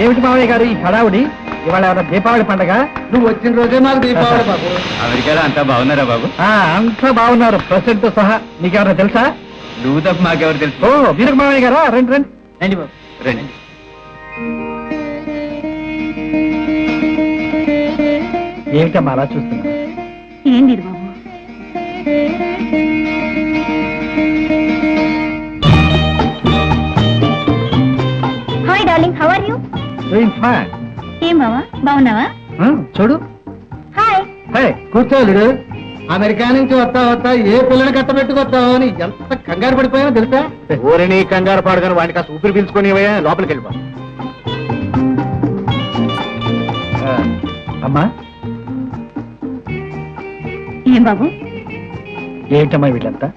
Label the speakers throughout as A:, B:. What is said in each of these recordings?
A: ఏమిటి మావయ్య గారు ఈ హడావుడి? ఇవాళ ఏమన్నా దీపావళి పండగ?
B: నువ్వు వచ్చిన రోజే మాకు దీపావళి బాబు.
C: అమెరికాలో అంతా బాగున్నారా బాబు?
A: అంతా బాగున్నారు, ప్రెసిడెంట్ తో సహా. నీకెవరో తెలుసా?
C: నువ్వు తప్ప మాకెవరు తెలుసు?
A: ఓ వీరక మావయ్య గారా, రండి రండి.
B: రండి బాబు
C: రండి.
A: ఏమిటమ్మా అలా చూస్తున్నా?
D: ఏం లేదు బాబు. Hi darling, how are you?
A: Doing fine.
D: ఏం బావా, బాగున్నావా?
A: చూడు.
D: హాయ్.
A: హే
B: కూర్చోలేడు. అమెరికా నుంచి వస్తా వస్తా ఏ పిల్లని కట్టబెట్టుకొస్తావు అని ఎంత కంగారు పడిపోయావో తెలుసా?
A: ఊరిని కంగారు పాడుగాను వాడిని కాస్త ఊపిరి పీల్చుకొని లోపలికి వెళ్ళిపో. అమ్మా
D: ఏం బాబు?
A: ఏంటమ్మా వీళ్ళంతా?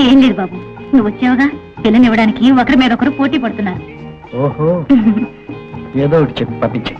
D: ఏం లేదు బాబు, నువ్వు వచ్చావుగా, పిల్లని ఇవ్వడానికి ఒకరి మీద ఒకరు పోటీ పడుతున్నారు.
A: ఓహో, ఏదో ఒకటి చెప్పి పంపించే.